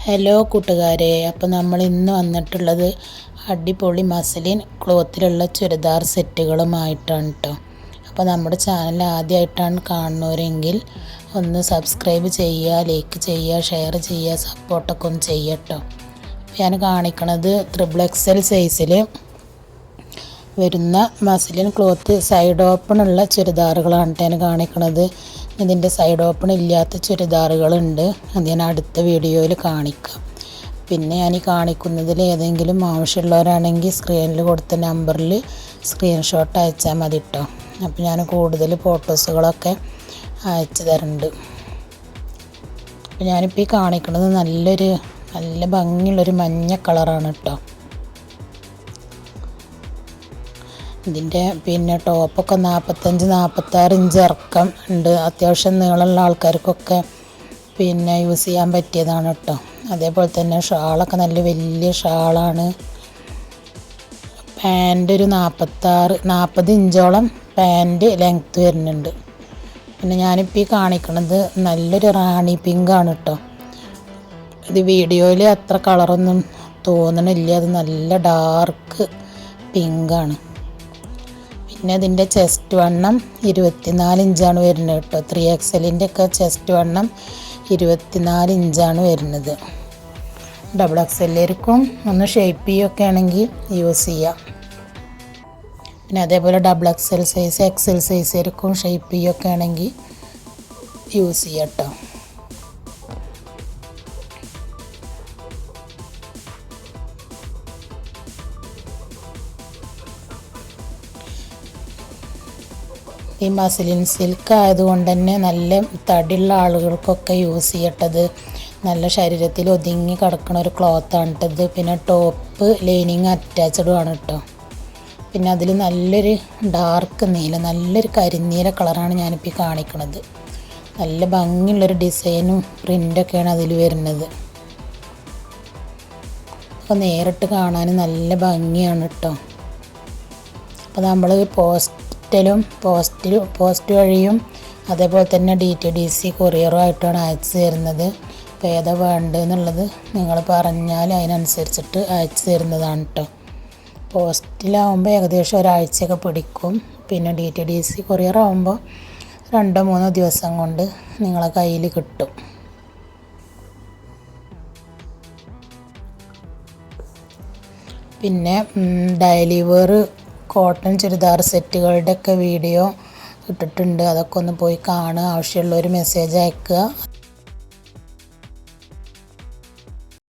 Hello കൂട്ടുകാരെ, അപ്പോൾ നമ്മൾ ഇന്ന് വന്നിട്ടുള്ളത് അടിപൊളി മസ്ലിൻ ക്ലോത്തിലുള്ള ചുരിദാർ സെറ്റുകളുമായിട്ടാണ് കേട്ടോ. അപ്പോൾ നമ്മുടെ ചാനൽ ആദ്യമായിട്ടാണ് കാണുന്നവരെങ്കിൽ ഒന്ന് സബ്സ്ക്രൈബ് ചെയ്യുക, ലൈക്ക് ചെയ്യുക, ഷെയർ ചെയ്യുക, സപ്പോർട്ടൊക്കെ ഒന്ന് ചെയ്യട്ടോ. ഞാൻ കാണിക്കണത് XXL സൈസിൽ വരുന്ന മസ്ലിൻ ക്ലോത്ത് സൈഡ് ഓപ്പൺ ഉള്ള ചുരിദാറുകളാണ് ഞാൻ കാണിക്കണത്. ഇതിൻ്റെ സൈഡ് ഓപ്പൺ ഇല്ലാത്ത ചുരിദാറുകളുണ്ട്, അത് ഞാൻ അടുത്ത വീഡിയോയിൽ കാണിക്കാം. പിന്നെ ഞാൻ ഈ കാണിക്കുന്നതിൽ ഏതെങ്കിലും ആവശ്യമുള്ളവരാണെങ്കിൽ സ്ക്രീനിൽ കൊടുത്ത നമ്പറിൽ സ്ക്രീൻഷോട്ട് അയച്ചാൽ മതി കേട്ടോ. അപ്പോൾ ഞാൻ കൂടുതൽ ഫോട്ടോസുകളൊക്കെ അയച്ചു തരുന്നുണ്ട്. അപ്പോൾ ഞാനിപ്പോൾ ഈ കാണിക്കുന്നത് നല്ല ഭംഗിയുള്ളൊരു മഞ്ഞ കളറാണ് കേട്ടോ. ഇതിൻ്റെ പിന്നെ ടോപ്പൊക്കെ 45-46 ഇഞ്ച് ഇറക്കം ഉണ്ട്. അത്യാവശ്യം നീളമുള്ള ആൾക്കാർക്കൊക്കെ പിന്നെ യൂസ് ചെയ്യാൻ പറ്റിയതാണ് കേട്ടോ. അതേപോലെ തന്നെ ഷാളൊക്കെ നല്ല വലിയ ഷാളാണ്. പാൻറ്റ് ഒരു 40 ഇഞ്ചോളം പാൻറ്റ് ലെങ്ത്ത് വരുന്നുണ്ട്. പിന്നെ ഞാനിപ്പോൾ ഈ കാണിക്കുന്നത് നല്ലൊരു റാണി പിങ്കാണ് കേട്ടോ. ഇത് വീഡിയോയിൽ അത്ര കളറൊന്നും തോന്നണില്ല, അത് നല്ല ഡാർക്ക് പിങ്കാണ്. പിന്നെ ഇതിൻ്റെ ചെസ്റ്റ് വണ്ണം 24 ഇഞ്ചാണ് വരുന്നത് കേട്ടോ. 3XLൻ്റെ ഒക്കെ ചെസ്റ്റ് വണ്ണം 24 ഇഞ്ചാണ് വരുന്നത്. XXLർക്കും ഒന്ന് ഷേപ്പ് ചെയ്യൊക്കെ ആണെങ്കിൽ യൂസ് ചെയ്യാം. പിന്നെ അതേപോലെ XXL സൈസ്, XL സൈസുകാർക്കും ഷേപ്പ് ചെയ്യൊക്കെ ആണെങ്കിൽ യൂസ് ചെയ്യാം കേട്ടോ. ഈ മസ്ലിൻ സിൽക്ക് ആയതുകൊണ്ട് തന്നെ നല്ല തടിയുള്ള ആളുകൾക്കൊക്കെ യൂസ് ചെയ്യട്ടത്. നല്ല ശരീരത്തിൽ ഒതുങ്ങി കിടക്കുന്ന ഒരു ക്ലോത്താണ് കേട്ടത്. പിന്നെ ടോപ്പ് ലൈനിങ് അറ്റാച്ച്ഡും ആണ് കേട്ടോ. പിന്നെ അതിൽ നല്ലൊരു ഡാർക്ക് നീല, നല്ലൊരു കരിനീല കളറാണ് ഞാനിപ്പോൾ കാണിക്കുന്നത്. നല്ല ഭംഗിയുള്ളൊരു ഡിസൈനും പ്രിൻ്റൊക്കെയാണ് അതിൽ വരുന്നത്. അപ്പോൾ നേരിട്ട് കാണാൻ നല്ല ഭംഗിയാണ് കേട്ടോ. അപ്പോൾ നമ്മൾ പോസ്റ്റ് വഴിയും അതേപോലെ തന്നെ DTDC കൊറിയറുമായിട്ടാണ് അയച്ചു തരുന്നത്. അപ്പോൾ ഏതാ വേണ്ടതെന്നുള്ളത് നിങ്ങൾ പറഞ്ഞാൽ അതിനനുസരിച്ചിട്ട് അയച്ചു തരുന്നതാണ് കേട്ടോ. പോസ്റ്റിലാവുമ്പോൾ ഏകദേശം ഒരാഴ്ചയൊക്കെ പിടിക്കും. പിന്നെ DTDC കൊറിയറാവുമ്പോൾ 2-3 ദിവസം കൊണ്ട് നിങ്ങളെ കയ്യിൽ കിട്ടും. പിന്നെ ഡെയിലി വെയർ കോട്ടൺ ചുരിദാർ സെറ്റുകളുടെയൊക്കെ വീഡിയോ ഇട്ടിട്ടുണ്ട്, അതൊക്കെ ഒന്ന് പോയി കാണുക. ആവശ്യമുള്ളൊരു മെസ്സേജ് അയക്കുക.